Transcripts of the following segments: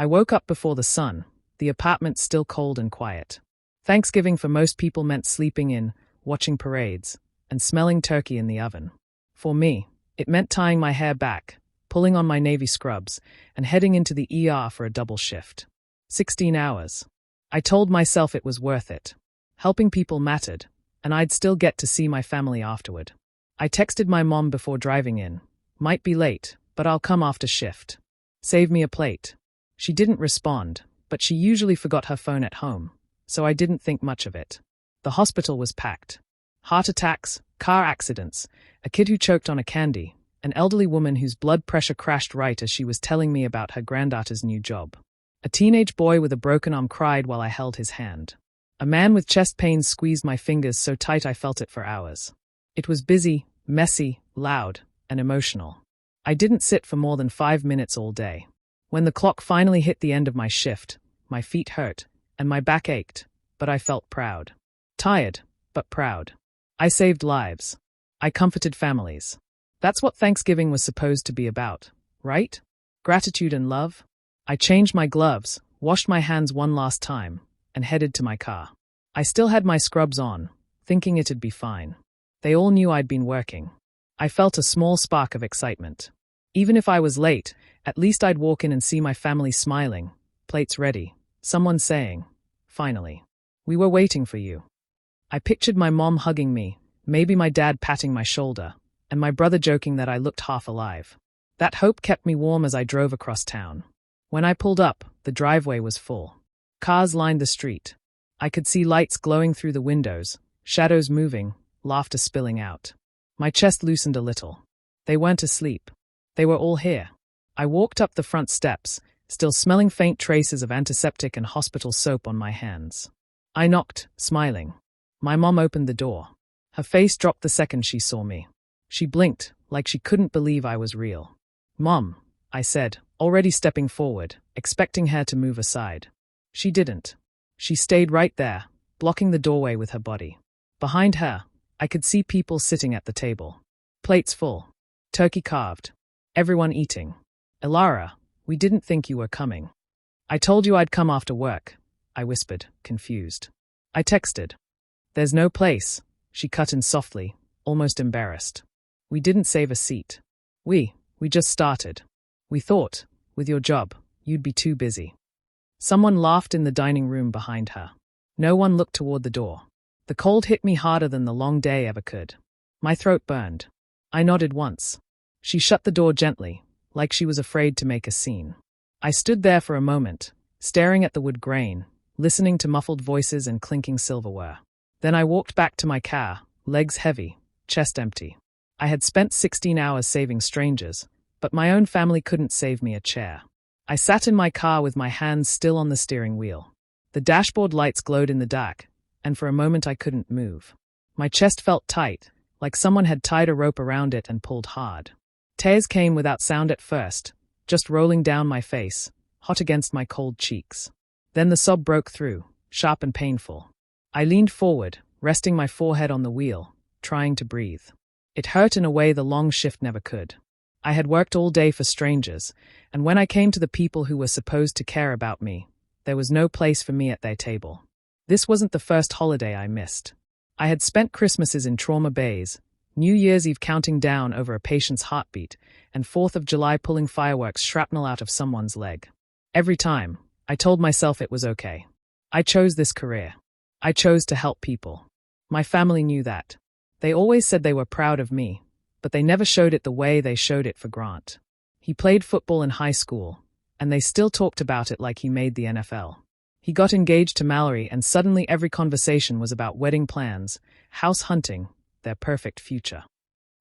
I woke up before the sun, the apartment still cold and quiet. Thanksgiving for most people meant sleeping in, watching parades, and smelling turkey in the oven. For me, it meant tying my hair back, pulling on my navy scrubs, and heading into the ER for a double shift. 16 hours. I told myself it was worth it. Helping people mattered, and I'd still get to see my family afterward. I texted my mom before driving in. Might be late, but I'll come after shift. Save me a plate. She didn't respond, but she usually forgot her phone at home, so I didn't think much of it. The hospital was packed. Heart attacks, car accidents, a kid who choked on a candy, an elderly woman whose blood pressure crashed right as she was telling me about her granddaughter's new job. A teenage boy with a broken arm cried while I held his hand. A man with chest pains squeezed my fingers so tight I felt it for hours. It was busy, messy, loud, and emotional. I didn't sit for more than 5 minutes all day. When the clock finally hit the end of my shift, my feet hurt, and my back ached, but I felt proud. Tired, but proud. I saved lives. I comforted families. That's what Thanksgiving was supposed to be about, right? Gratitude and love? I changed my gloves, washed my hands one last time, and headed to my car. I still had my scrubs on, thinking it'd be fine. They all knew I'd been working. I felt a small spark of excitement. Even if I was late, at least I'd walk in and see my family smiling, plates ready, someone saying, "Finally. We were waiting for you." I pictured my mom hugging me, maybe my dad patting my shoulder, and my brother joking that I looked half alive. That hope kept me warm as I drove across town. When I pulled up, the driveway was full. Cars lined the street. I could see lights glowing through the windows, shadows moving, laughter spilling out. My chest loosened a little. They weren't asleep. They were all here. I walked up the front steps, still smelling faint traces of antiseptic and hospital soap on my hands. I knocked, smiling. My mom opened the door. Her face dropped the second she saw me. She blinked, like she couldn't believe I was real. "Mom," I said, already stepping forward, expecting her to move aside. She didn't. She stayed right there, blocking the doorway with her body. Behind her, I could see people sitting at the table. Plates full. Turkey carved. Everyone eating. "Elara, we didn't think you were coming." "I told you I'd come after work," I whispered, confused. I texted. "There's no place," she cut in softly, almost embarrassed. "We didn't save a seat. We just started. We thought, with your job, you'd be too busy." Someone laughed in the dining room behind her. No one looked toward the door. The cold hit me harder than the long day ever could. My throat burned. I nodded once. She shut the door gently, like she was afraid to make a scene. I stood there for a moment, staring at the wood grain, listening to muffled voices and clinking silverware. Then I walked back to my car, legs heavy, chest empty. I had spent 16 hours saving strangers, but my own family couldn't save me a chair. I sat in my car with my hands still on the steering wheel. The dashboard lights glowed in the dark, and for a moment I couldn't move. My chest felt tight, like someone had tied a rope around it and pulled hard. Tears came without sound at first, just rolling down my face, hot against my cold cheeks. Then the sob broke through, sharp and painful. I leaned forward, resting my forehead on the wheel, trying to breathe. It hurt in a way the long shift never could. I had worked all day for strangers, and when I came to the people who were supposed to care about me, there was no place for me at their table. This wasn't the first holiday I missed. I had spent Christmases in trauma bays, New Year's Eve counting down over a patient's heartbeat, and 4th of July pulling fireworks shrapnel out of someone's leg. Every time, I told myself it was okay. I chose this career. I chose to help people. My family knew that. They always said they were proud of me, but they never showed it the way they showed it for Grant. He played football in high school, and they still talked about it like he made the NFL. He got engaged to Mallory, and suddenly every conversation was about wedding plans, house hunting, their perfect future.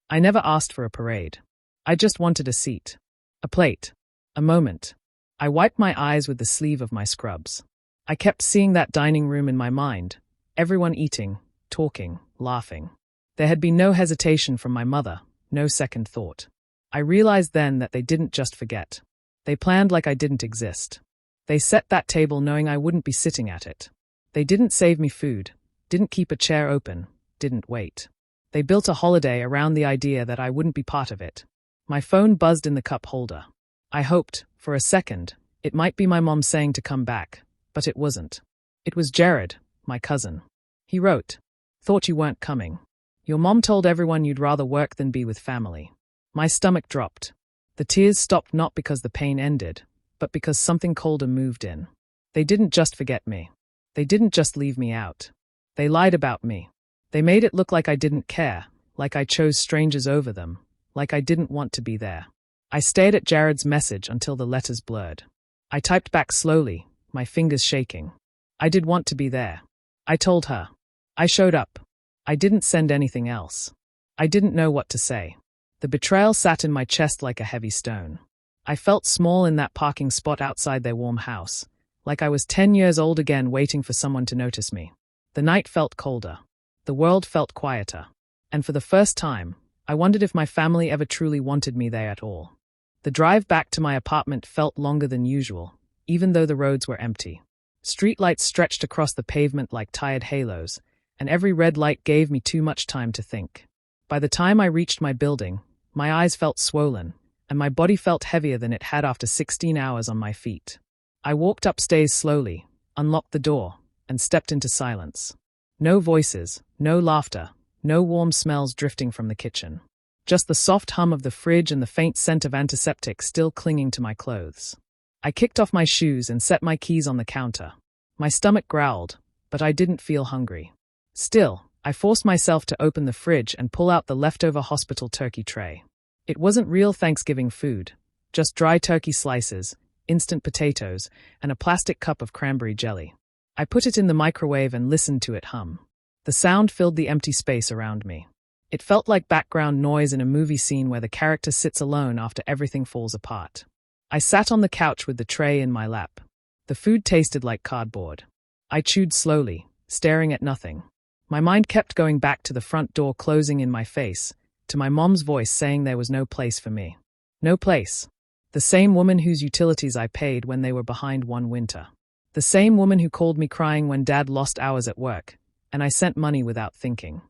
I never asked for a parade. I just wanted a seat. A plate. A moment. I wiped my eyes with the sleeve of my scrubs. I kept seeing that dining room in my mind, everyone eating, talking, laughing. There had been no hesitation from my mother, no second thought. I realized then that they didn't just forget. They planned like I didn't exist. They set that table knowing I wouldn't be sitting at it. They didn't save me food, didn't keep a chair open, didn't wait. They built a holiday around the idea that I wouldn't be part of it. My phone buzzed in the cup holder. I hoped, for a second, It might be my mom saying to come back, but it wasn't. It was Jared, my cousin. He wrote, "Thought you weren't coming. Your mom told everyone you'd rather work than be with family." My stomach dropped. The tears stopped not because the pain ended, but because something colder moved in. They didn't just forget me. They didn't just leave me out. They lied about me. They made it look like I didn't care, like I chose strangers over them, like I didn't want to be there. I stared at Jared's message until the letters blurred. I typed back slowly, my fingers shaking. I did want to be there. I told her. I showed up. I didn't send anything else. I didn't know what to say. The betrayal sat in my chest like a heavy stone. I felt small in that parking spot outside their warm house, like I was 10 years old again waiting for someone to notice me. The night felt colder. The world felt quieter. And for the first time, I wondered if my family ever truly wanted me there at all. The drive back to my apartment felt longer than usual, even though the roads were empty. Streetlights stretched across the pavement like tired halos, and every red light gave me too much time to think. By the time I reached my building, my eyes felt swollen, and my body felt heavier than it had after 16 hours on my feet. I walked upstairs slowly, unlocked the door, and stepped into silence. No voices, no laughter, no warm smells drifting from the kitchen. Just the soft hum of the fridge and the faint scent of antiseptic still clinging to my clothes. I kicked off my shoes and set my keys on the counter. My stomach growled, but I didn't feel hungry. Still, I forced myself to open the fridge and pull out the leftover hospital turkey tray. It wasn't real Thanksgiving food, just dry turkey slices, instant potatoes, and a plastic cup of cranberry jelly. I put it in the microwave and listened to it hum. The sound filled the empty space around me. It felt like background noise in a movie scene where the character sits alone after everything falls apart. I sat on the couch with the tray in my lap. The food tasted like cardboard. I chewed slowly, staring at nothing. My mind kept going back to the front door closing in my face, to my mom's voice saying there was no place for me. No place. The same woman whose utilities I paid when they were behind one winter. The same woman who called me crying when Dad lost hours at work, and I sent money without thinking.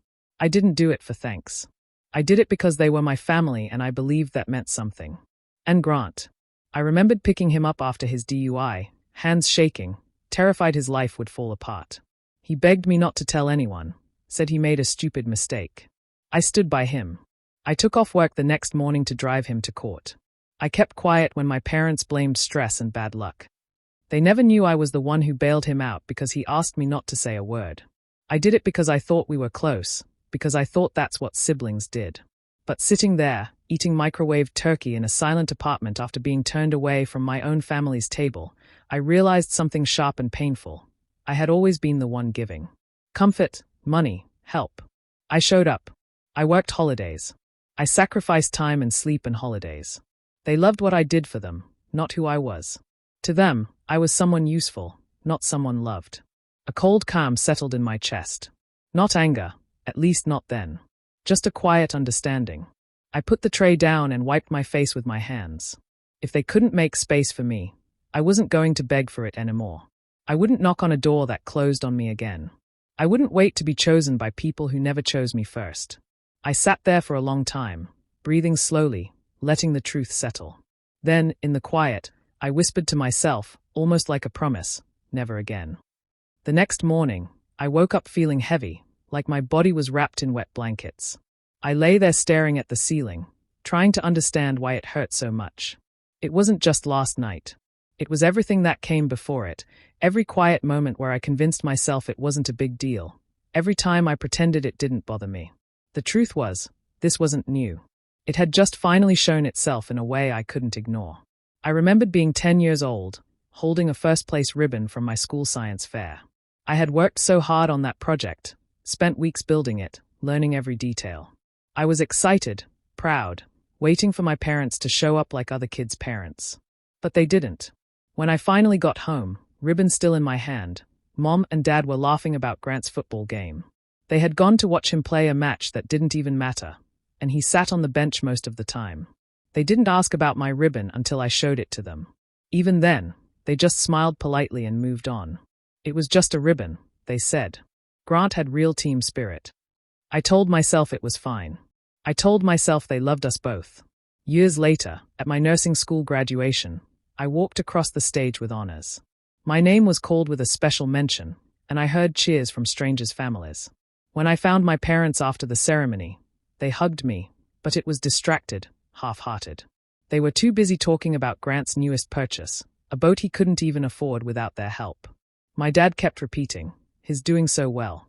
I didn't do it for thanks. I did it because they were my family and I believed that meant something. And Grant. I remembered picking him up after his DUI, hands shaking, terrified his life would fall apart. He begged me not to tell anyone, said he made a stupid mistake. I stood by him. I took off work the next morning to drive him to court. I kept quiet when my parents blamed stress and bad luck. They never knew I was the one who bailed him out because he asked me not to say a word. I did it because I thought we were close, because I thought that's what siblings did. But sitting there, eating microwaved turkey in a silent apartment after being turned away from my own family's table, I realized something sharp and painful. I had always been the one giving. Comfort, money, help. I showed up. I worked holidays. I sacrificed time and sleep and holidays. They loved what I did for them, not who I was. To them, I was someone useful, not someone loved. A cold calm settled in my chest. Not anger, at least not then. Just a quiet understanding. I put the tray down and wiped my face with my hands. If they couldn't make space for me, I wasn't going to beg for it anymore. I wouldn't knock on a door that closed on me again. I wouldn't wait to be chosen by people who never chose me first. I sat there for a long time, breathing slowly, letting the truth settle. Then, in the quiet, I whispered to myself, almost like a promise, never again. The next morning, I woke up feeling heavy, like my body was wrapped in wet blankets. I lay there staring at the ceiling, trying to understand why it hurt so much. It wasn't just last night. It was everything that came before it, every quiet moment where I convinced myself it wasn't a big deal, every time I pretended it didn't bother me. The truth was, this wasn't new. It had just finally shown itself in a way I couldn't ignore. I remembered being 10 years old, holding a first-place ribbon from my school science fair. I had worked so hard on that project, spent weeks building it, learning every detail. I was excited, proud, waiting for my parents to show up like other kids' parents. But they didn't. When I finally got home, ribbon still in my hand, Mom and Dad were laughing about Grant's football game. They had gone to watch him play a match that didn't even matter, and he sat on the bench most of the time. They didn't ask about my ribbon until I showed it to them. Even then, they just smiled politely and moved on. It was just a ribbon, they said. Grant had real team spirit. I told myself it was fine. I told myself they loved us both. Years later, at my nursing school graduation, I walked across the stage with honors. My name was called with a special mention, and I heard cheers from strangers' families. When I found my parents after the ceremony, they hugged me, but it was distracted, half-hearted. They were too busy talking about Grant's newest purchase, a boat he couldn't even afford without their help. My dad kept repeating, "He's doing so well."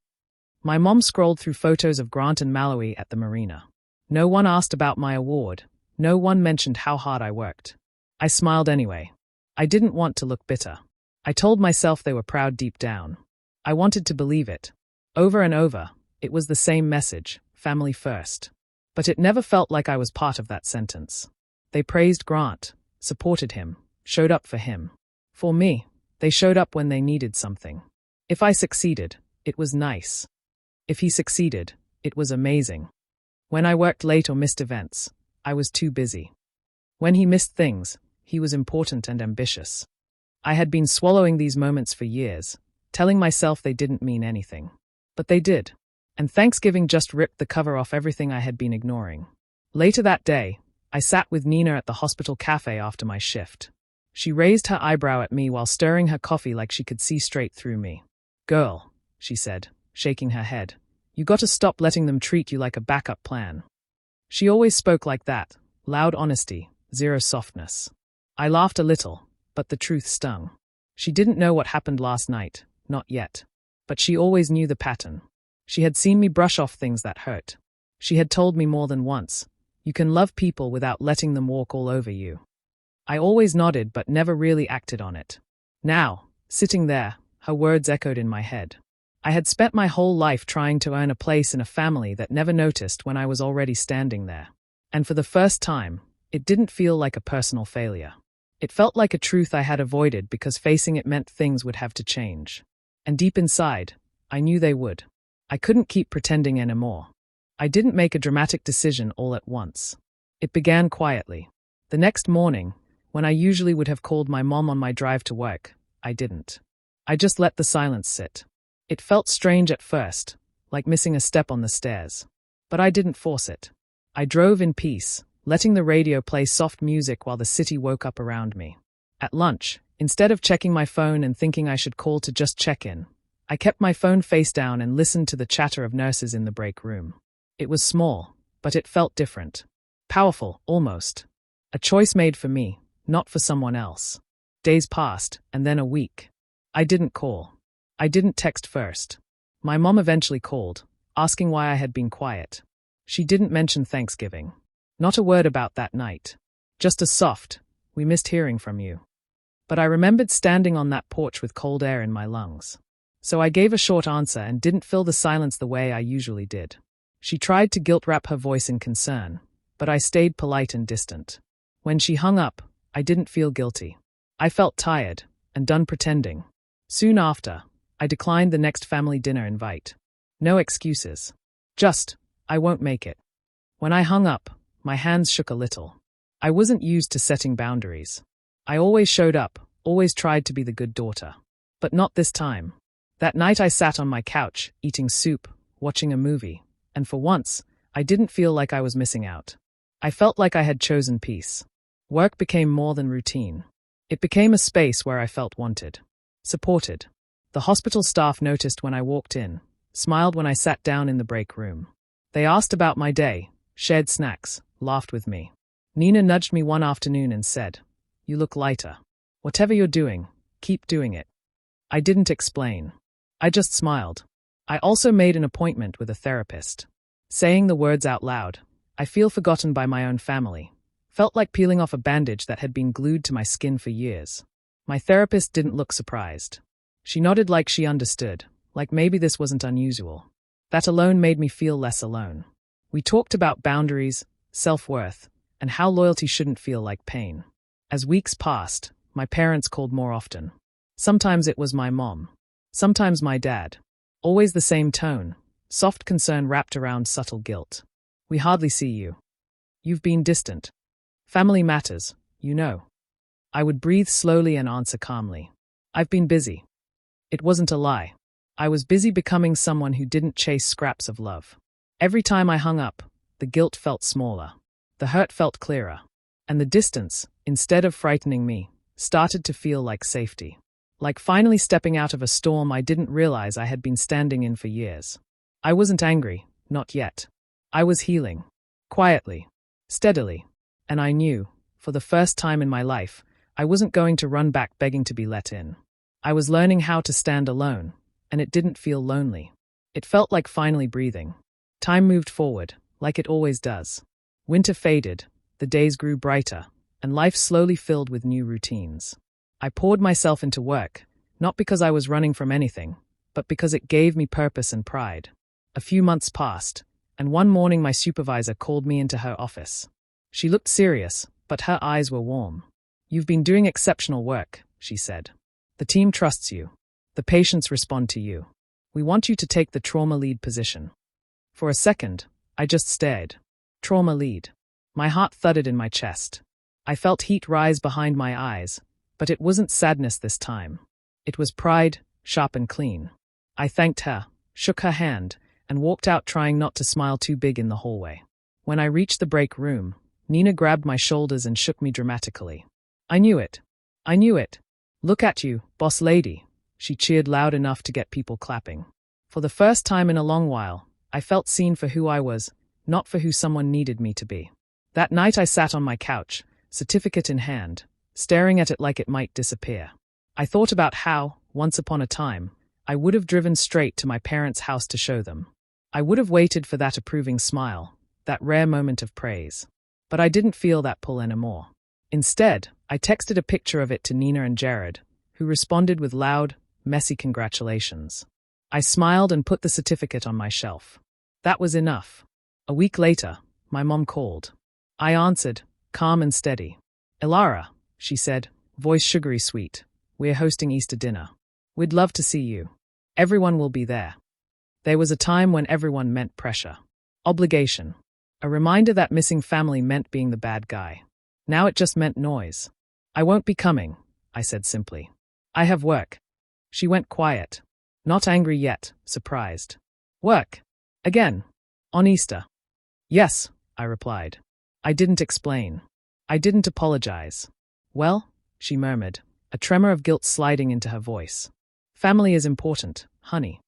My mom scrolled through photos of Grant and Mallory at the marina. No one asked about my award. No one mentioned how hard I worked. I smiled anyway. I didn't want to look bitter. I told myself they were proud deep down. I wanted to believe it. Over and over, it was the same message, family first. But it never felt like I was part of that sentence. They praised Grant, supported him, showed up for him. For me, they showed up when they needed something. If I succeeded, it was nice. If he succeeded, it was amazing. When I worked late or missed events, I was too busy. When he missed things, he was important and ambitious. I had been swallowing these moments for years, telling myself they didn't mean anything. But they did. And Thanksgiving just ripped the cover off everything I had been ignoring. Later that day, I sat with Nina at the hospital cafe after my shift. She raised her eyebrow at me while stirring her coffee like she could see straight through me. "Girl," she said, shaking her head, "you got to stop letting them treat you like a backup plan." She always spoke like that, loud honesty, zero softness. I laughed a little, but the truth stung. She didn't know what happened last night, not yet. But she always knew the pattern. She had seen me brush off things that hurt. She had told me more than once, "You can love people without letting them walk all over you." I always nodded but never really acted on it. Now, sitting there, her words echoed in my head. I had spent my whole life trying to earn a place in a family that never noticed when I was already standing there. And for the first time, it didn't feel like a personal failure. It felt like a truth I had avoided because facing it meant things would have to change. And deep inside, I knew they would. I couldn't keep pretending anymore. I didn't make a dramatic decision all at once. It began quietly. The next morning, when I usually would have called my mom on my drive to work, I didn't. I just let the silence sit. It felt strange at first, like missing a step on the stairs. But I didn't force it. I drove in peace, letting the radio play soft music while the city woke up around me. At lunch, instead of checking my phone and thinking I should call to just check in, I kept my phone face down and listened to the chatter of nurses in the break room. It was small, but it felt different. Powerful, almost. A choice made for me, not for someone else. Days passed, and then a week. I didn't call. I didn't text first. My mom eventually called, asking why I had been quiet. She didn't mention Thanksgiving. Not a word about that night. Just a soft, "We missed hearing from you." But I remembered standing on that porch with cold air in my lungs. So I gave a short answer and didn't fill the silence the way I usually did. She tried to guilt-wrap her voice in concern, but I stayed polite and distant. When she hung up, I didn't feel guilty. I felt tired and done pretending. Soon after, I declined the next family dinner invite. No excuses. Just, "I won't make it." When I hung up, my hands shook a little. I wasn't used to setting boundaries. I always showed up, always tried to be the good daughter. But not this time. That night I sat on my couch, eating soup, watching a movie, and for once, I didn't feel like I was missing out. I felt like I had chosen peace. Work became more than routine. It became a space where I felt wanted. Supported. The hospital staff noticed when I walked in, smiled when I sat down in the break room. They asked about my day, shared snacks, laughed with me. Nina nudged me one afternoon and said, "You look lighter. Whatever you're doing, keep doing it." I didn't explain. I just smiled. I also made an appointment with a therapist. Saying the words out loud, "I feel forgotten by my own family," felt like peeling off a bandage that had been glued to my skin for years. My therapist didn't look surprised. She nodded like she understood, like maybe this wasn't unusual. That alone made me feel less alone. We talked about boundaries, self-worth, and how loyalty shouldn't feel like pain. As weeks passed, my parents called more often. Sometimes it was my mom. Sometimes my dad. Always the same tone, soft concern wrapped around subtle guilt. "We hardly see you. You've been distant. Family matters, you know." I would breathe slowly and answer calmly. "I've been busy." It wasn't a lie. I was busy becoming someone who didn't chase scraps of love. Every time I hung up, the guilt felt smaller. The hurt felt clearer. And the distance, instead of frightening me, started to feel like safety. Like finally stepping out of a storm I didn't realize I had been standing in for years. I wasn't angry, not yet. I was healing. Quietly. Steadily. And I knew, for the first time in my life, I wasn't going to run back begging to be let in. I was learning how to stand alone, and it didn't feel lonely. It felt like finally breathing. Time moved forward, like it always does. Winter faded, the days grew brighter, and life slowly filled with new routines. I poured myself into work, not because I was running from anything, but because it gave me purpose and pride. A few months passed, and one morning my supervisor called me into her office. She looked serious, but her eyes were warm. "You've been doing exceptional work," she said. "The team trusts you. The patients respond to you. We want you to take the trauma lead position." For a second, I just stared. Trauma lead. My heart thudded in my chest. I felt heat rise behind my eyes, but it wasn't sadness this time. It was pride, sharp and clean. I thanked her, shook her hand, and walked out trying not to smile too big in the hallway. When I reached the break room, Nina grabbed my shoulders and shook me dramatically. "I knew it. I knew it. Look at you, boss lady." She cheered loud enough to get people clapping. For the first time in a long while, I felt seen for who I was, not for who someone needed me to be. That night I sat on my couch, certificate in hand, staring at it like it might disappear. I thought about how, once upon a time, I would have driven straight to my parents' house to show them. I would have waited for that approving smile, that rare moment of praise. But I didn't feel that pull anymore. Instead, I texted a picture of it to Nina and Jared, who responded with loud, messy congratulations. I smiled and put the certificate on my shelf. That was enough. A week later, my mom called. I answered, calm and steady. "Elara," she said, voice sugary sweet, "we're hosting Easter dinner. We'd love to see you. Everyone will be there." There was a time when everyone meant pressure. Obligation. A reminder that missing family meant being the bad guy. Now it just meant noise. "I won't be coming," I said simply. "I have work." She went quiet. Not angry yet, surprised. "Work? Again? On Easter?" "Yes," I replied. I didn't explain. I didn't apologize. "Well," she murmured, a tremor of guilt sliding into her voice. "Family is important, honey."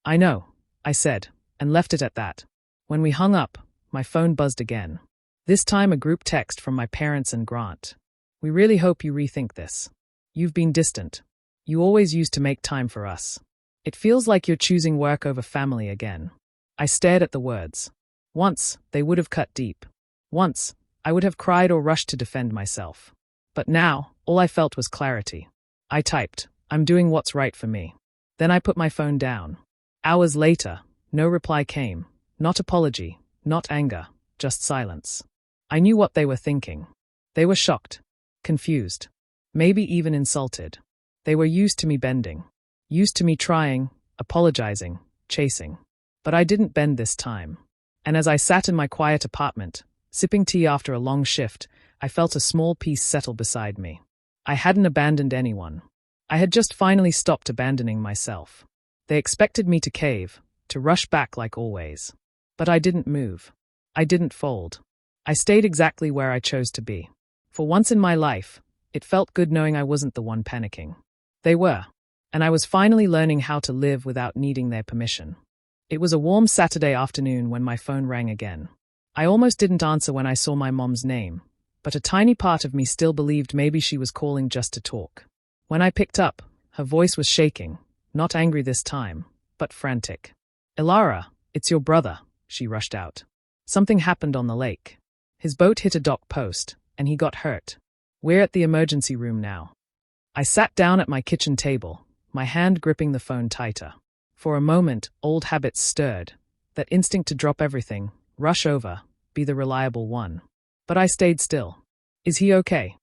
"I know," I said, and left it at that. When we hung up, my phone buzzed again. This time a group text from my parents and Grant. "We really hope you rethink this. You've been distant. You always used to make time for us. It feels like you're choosing work over family again." I stared at the words. Once, they would have cut deep. Once, I would have cried or rushed to defend myself. But now, all I felt was clarity. I typed, "I'm doing what's right for me." Then I put my phone down. Hours later, no reply came. Not apology, not anger, just silence. I knew what they were thinking. They were shocked, confused, maybe even insulted. They were used to me bending, used to me trying, apologizing, chasing. But I didn't bend this time. And as I sat in my quiet apartment, sipping tea after a long shift, I felt a small peace settle beside me. I hadn't abandoned anyone. I had just finally stopped abandoning myself. They expected me to cave, to rush back like always. But I didn't move. I didn't fold. I stayed exactly where I chose to be. For once in my life, it felt good knowing I wasn't the one panicking. They were. And I was finally learning how to live without needing their permission. It was a warm Saturday afternoon when my phone rang again. I almost didn't answer when I saw my mom's name, but a tiny part of me still believed maybe she was calling just to talk. When I picked up, her voice was shaking, not angry this time, but frantic. "Elara, it's your brother," she rushed out. "Something happened on the lake. His boat hit a dock post, and he got hurt. We're at the emergency room now." I sat down at my kitchen table, my hand gripping the phone tighter. For a moment, old habits stirred, that instinct to drop everything, rush over, be the reliable one. But I stayed still. "Is he okay?"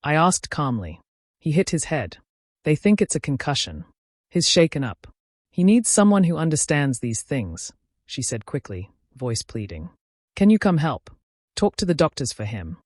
I asked calmly. "He hit his head. They think it's a concussion. He's shaken up. He needs someone who understands these things," she said quickly, voice pleading. "Can you come help? Talk to the doctors for him."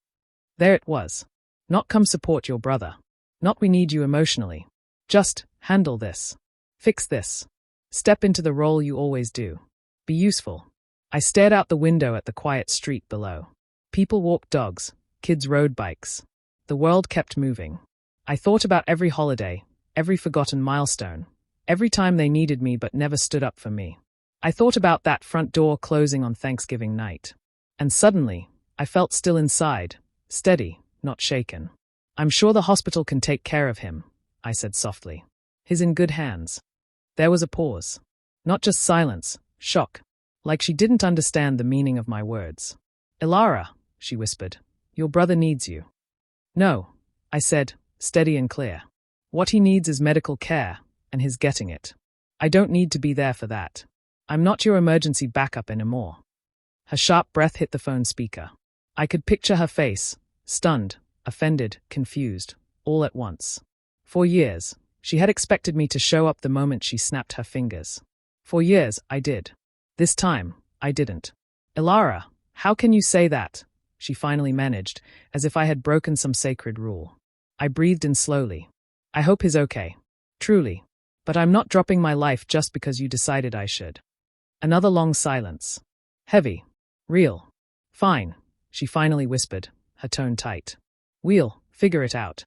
There it was. Not come support your brother. Not we need you emotionally. Just handle this. Fix this. Step into the role you always do. Be useful. I stared out the window at the quiet street below. People walked dogs, kids rode bikes. The world kept moving. I thought about every holiday, every forgotten milestone, every time they needed me but never stood up for me. I thought about that front door closing on Thanksgiving night. And suddenly, I felt still inside, steady, not shaken. I'm sure the hospital can take care of him, I said softly. He's in good hands. There was a pause. Not just silence, shock. Like she didn't understand the meaning of my words. Ilara, she whispered, your brother needs you. No, I said, steady and clear. What he needs is medical care, and he's getting it. I don't need to be there for that. I'm not your emergency backup anymore. Her sharp breath hit the phone speaker. I could picture her face, stunned, offended, confused, all at once. For years, she had expected me to show up the moment she snapped her fingers. For years, I did. This time, I didn't. Ilara, how can you say that? She finally managed, as if I had broken some sacred rule. I breathed in slowly. I hope he's okay. Truly. But I'm not dropping my life just because you decided I should. Another long silence. Heavy. Real. Fine, she finally whispered, her tone tight. We'll figure it out.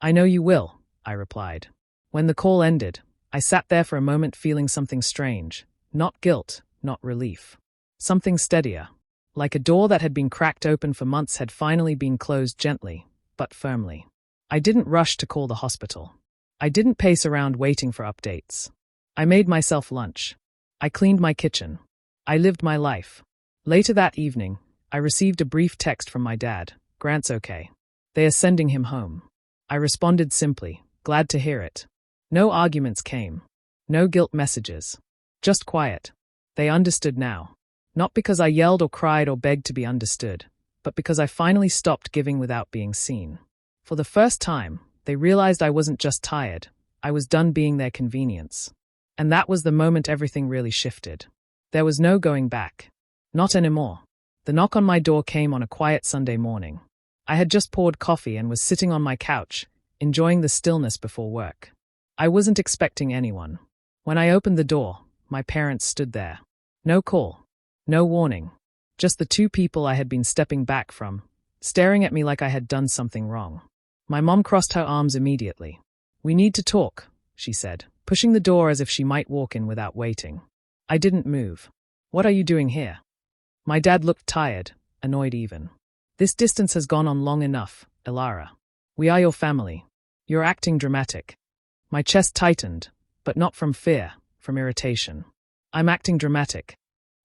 I know you will, I replied. When the call ended, I sat there for a moment feeling something strange. Not guilt, not relief. Something steadier. Like a door that had been cracked open for months had finally been closed gently, but firmly. I didn't rush to call the hospital. I didn't pace around waiting for updates. I made myself lunch. I cleaned my kitchen. I lived my life. Later that evening, I received a brief text from my dad. Grant's okay. They are sending him home. I responded simply, glad to hear it. No arguments came. No guilt messages. Just quiet. They understood now. Not because I yelled or cried or begged to be understood, but because I finally stopped giving without being seen. For the first time, they realized I wasn't just tired. I was done being their convenience. And that was the moment everything really shifted. There was no going back. Not anymore. The knock on my door came on a quiet Sunday morning. I had just poured coffee and was sitting on my couch, enjoying the stillness before work. I wasn't expecting anyone. When I opened the door, my parents stood there. No call. No warning. Just the two people I had been stepping back from, staring at me like I had done something wrong. My mom crossed her arms immediately. We need to talk, she said, pushing the door as if she might walk in without waiting. I didn't move. What are you doing here? My dad looked tired, annoyed even. This distance has gone on long enough, Ilara. We are your family. You're acting dramatic. My chest tightened, but not from fear, from irritation. I'm acting dramatic,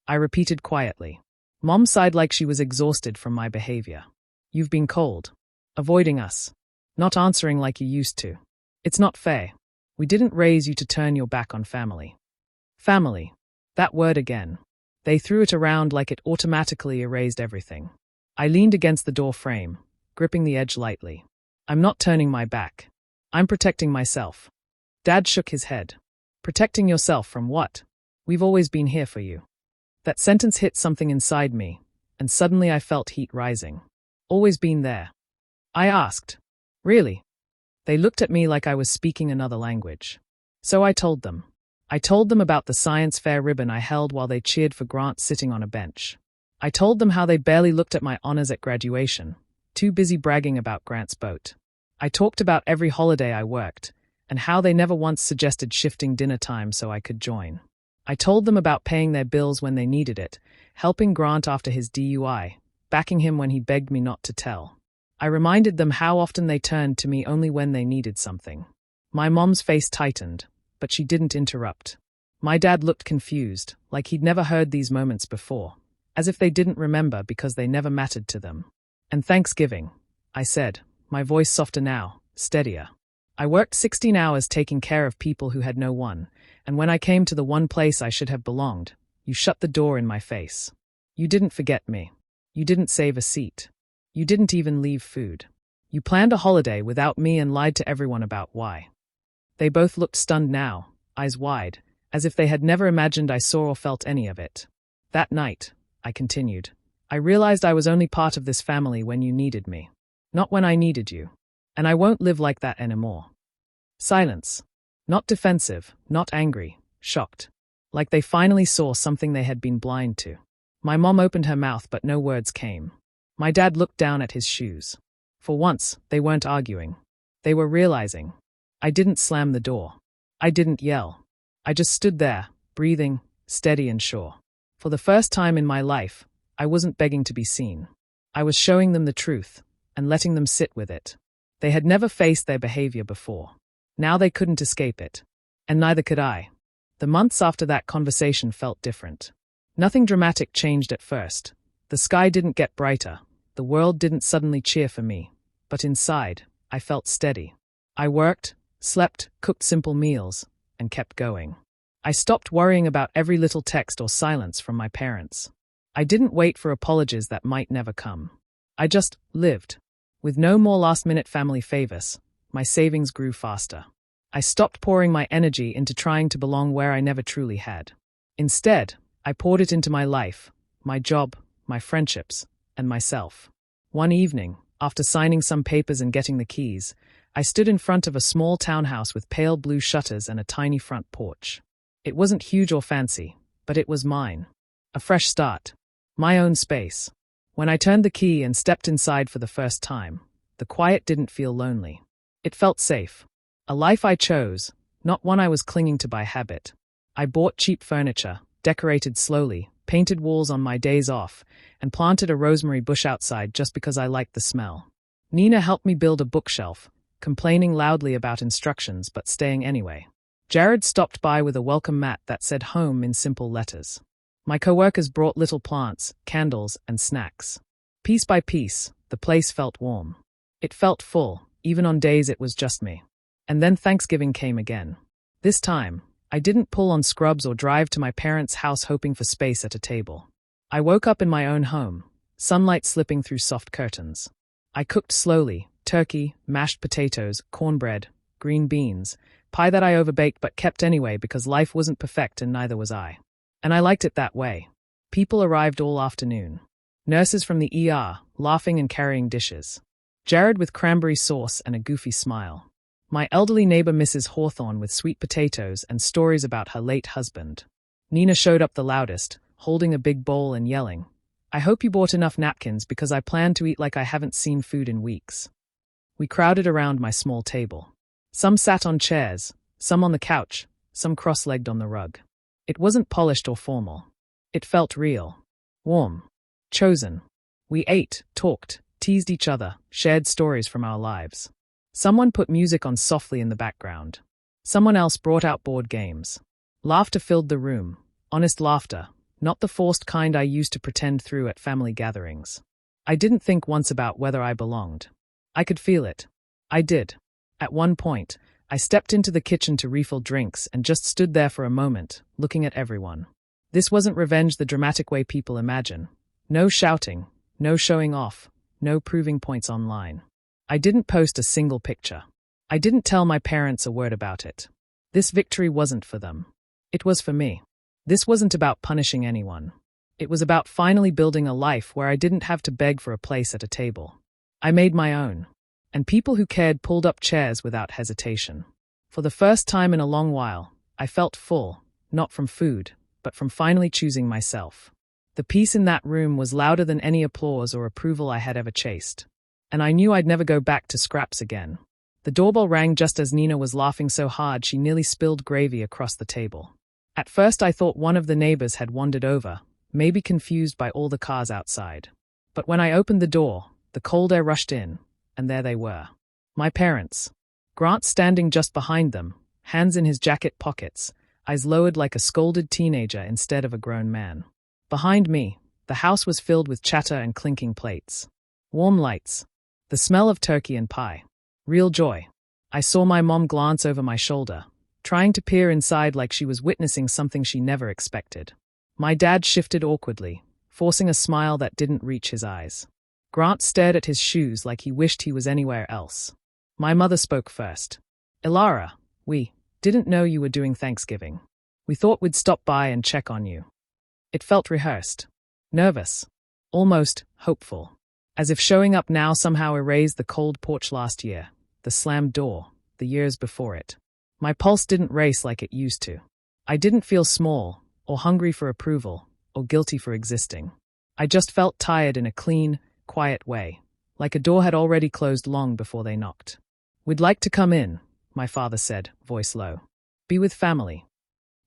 I repeated quietly. Mom sighed like she was exhausted from my behavior. You've been cold. Avoiding us. Not answering like you used to. It's not fair. We didn't raise you to turn your back on family. Family. That word again. They threw it around like it automatically erased everything. I leaned against the door frame, gripping the edge lightly. I'm not turning my back. I'm protecting myself. Dad shook his head. Protecting yourself from what? We've always been here for you. That sentence hit something inside me, and suddenly I felt heat rising. Always been there. I asked. Really? They looked at me like I was speaking another language. So I told them. I told them about the science fair ribbon I held while they cheered for Grant sitting on a bench. I told them how they barely looked at my honors at graduation, too busy bragging about Grant's boat. I talked about every holiday I worked, and how they never once suggested shifting dinner time so I could join. I told them about paying their bills when they needed it, helping Grant after his DUI, backing him when he begged me not to tell. I reminded them how often they turned to me only when they needed something. My mom's face tightened, but she didn't interrupt. My dad looked confused, like he'd never heard these moments before, as if they didn't remember because they never mattered to them. And Thanksgiving, I said, my voice softer now, steadier. I worked 16 hours taking care of people who had no one, and when I came to the one place I should have belonged, you shut the door in my face. You didn't forget me. You didn't save a seat. You didn't even leave food. You planned a holiday without me and lied to everyone about why. They both looked stunned now, eyes wide, as if they had never imagined I saw or felt any of it. That night, I continued, I realized I was only part of this family when you needed me. Not when I needed you. And I won't live like that anymore. Silence. Not defensive, not angry, shocked. Like they finally saw something they had been blind to. My mom opened her mouth but no words came. My dad looked down at his shoes. For once, they weren't arguing. They were realizing. I didn't slam the door. I didn't yell. I just stood there, breathing, steady and sure. For the first time in my life, I wasn't begging to be seen. I was showing them the truth and letting them sit with it. They had never faced their behavior before. Now they couldn't escape it. And neither could I. The months after that conversation felt different. Nothing dramatic changed at first. The sky didn't get brighter. The world didn't suddenly cheer for me. But inside, I felt steady. I worked, slept, cooked simple meals, and kept going. I stopped worrying about every little text or silence from my parents. I didn't wait for apologies that might never come. I just lived. With no more last-minute family favors, my savings grew faster. I stopped pouring my energy into trying to belong where I never truly had. Instead, I poured it into my life, my job, my friendships, and myself. One evening, after signing some papers and getting the keys, I stood in front of a small townhouse with pale blue shutters and a tiny front porch. It wasn't huge or fancy, but it was mine. A fresh start. My own space. When I turned the key and stepped inside for the first time, the quiet didn't feel lonely. It felt safe. A life I chose, not one I was clinging to by habit. I bought cheap furniture, decorated slowly, painted walls on my days off, and planted a rosemary bush outside just because I liked the smell. Nina helped me build a bookshelf, complaining loudly about instructions but staying anyway. Jared stopped by with a welcome mat that said home in simple letters. My coworkers brought little plants, candles, and snacks. Piece by piece, the place felt warm. It felt full, even on days it was just me. And then Thanksgiving came again. This time, I didn't pull on scrubs or drive to my parents' house hoping for space at a table. I woke up in my own home, sunlight slipping through soft curtains. I cooked slowly, turkey, mashed potatoes, cornbread, green beans, pie that I overbaked but kept anyway because life wasn't perfect and neither was I. And I liked it that way. People arrived all afternoon. Nurses from the ER, laughing and carrying dishes. Jared with cranberry sauce and a goofy smile. My elderly neighbor Mrs. Hawthorne with sweet potatoes and stories about her late husband. Nina showed up the loudest, holding a big bowl and yelling, "I hope you bought enough napkins because I plan to eat like I haven't seen food in weeks." We crowded around my small table. Some sat on chairs, some on the couch, some cross-legged on the rug. It wasn't polished or formal. It felt real. Warm. Chosen. We ate, talked, teased each other, shared stories from our lives. Someone put music on softly in the background. Someone else brought out board games. Laughter filled the room. Honest laughter, not the forced kind I used to pretend through at family gatherings. I didn't think once about whether I belonged. I could feel it. I did. At one point, I stepped into the kitchen to refill drinks and just stood there for a moment, looking at everyone. This wasn't revenge the dramatic way people imagine. No shouting, no showing off, no proving points online. I didn't post a single picture. I didn't tell my parents a word about it. This victory wasn't for them. It was for me. This wasn't about punishing anyone. It was about finally building a life where I didn't have to beg for a place at a table. I made my own. And people who cared pulled up chairs without hesitation. For the first time in a long while, I felt full, not from food, but from finally choosing myself. The peace in that room was louder than any applause or approval I had ever chased. And I knew I'd never go back to scraps again. The doorbell rang just as Nina was laughing so hard she nearly spilled gravy across the table. At first I thought one of the neighbors had wandered over, maybe confused by all the cars outside. But when I opened the door, the cold air rushed in. And there they were. My parents. Grant standing just behind them, hands in his jacket pockets, eyes lowered like a scolded teenager instead of a grown man. Behind me, the house was filled with chatter and clinking plates. Warm lights. The smell of turkey and pie. Real joy. I saw my mom glance over my shoulder, trying to peer inside like she was witnessing something she never expected. My dad shifted awkwardly, forcing a smile that didn't reach his eyes. Grant stared at his shoes like he wished he was anywhere else. My mother spoke first. "Ilara, we didn't know you were doing Thanksgiving. We thought we'd stop by and check on you." It felt rehearsed. Nervous. Almost hopeful. As if showing up now somehow erased the cold porch last year, the slammed door, the years before it. My pulse didn't race like it used to. I didn't feel small, or hungry for approval, or guilty for existing. I just felt tired in a clean, quiet way, like a door had already closed long before they knocked. "We'd like to come in," my father said, voice low. "Be with family."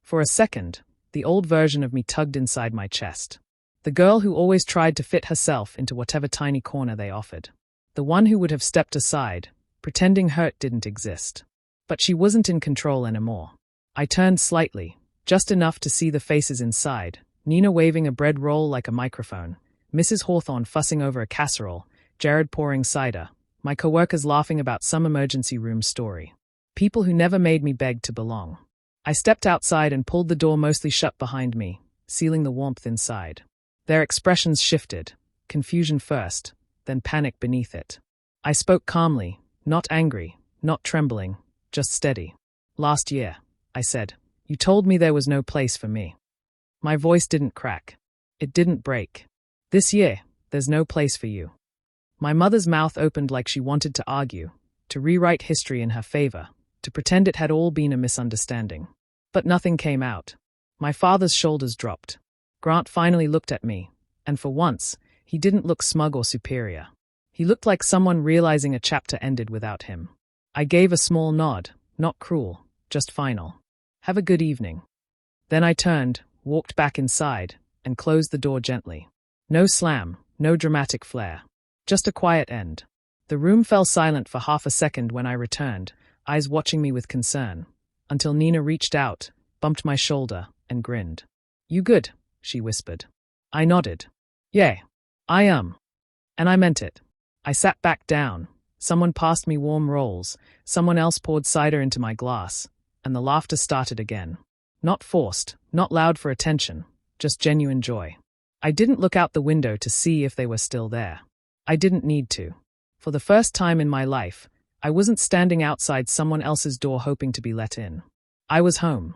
For a second, the old version of me tugged inside my chest. The girl who always tried to fit herself into whatever tiny corner they offered. The one who would have stepped aside, pretending hurt didn't exist. But she wasn't in control anymore. I turned slightly, just enough to see the faces inside, Nina waving a bread roll like a microphone, Mrs. Hawthorne fussing over a casserole, Jared pouring cider, my coworkers laughing about some emergency room story. People who never made me beg to belong. I stepped outside and pulled the door mostly shut behind me, sealing the warmth inside. Their expressions shifted, confusion first, then panic beneath it. I spoke calmly, not angry, not trembling, just steady. "Last year," I said, "you told me there was no place for me." My voice didn't crack. It didn't break. "This year, there's no place for you." My mother's mouth opened like she wanted to argue, to rewrite history in her favor, to pretend it had all been a misunderstanding. But nothing came out. My father's shoulders dropped. Grant finally looked at me, and for once, he didn't look smug or superior. He looked like someone realizing a chapter ended without him. I gave a small nod, not cruel, just final. "Have a good evening." Then I turned, walked back inside, and closed the door gently. No slam, no dramatic flair. Just a quiet end. The room fell silent for half a second when I returned, eyes watching me with concern, until Nina reached out, bumped my shoulder, and grinned. "You good?" she whispered. I nodded. "Yeah, I am." And I meant it. I sat back down. Someone passed me warm rolls, someone else poured cider into my glass, and the laughter started again. Not forced, not loud for attention, just genuine joy. I didn't look out the window to see if they were still there. I didn't need to. For the first time in my life, I wasn't standing outside someone else's door hoping to be let in. I was home.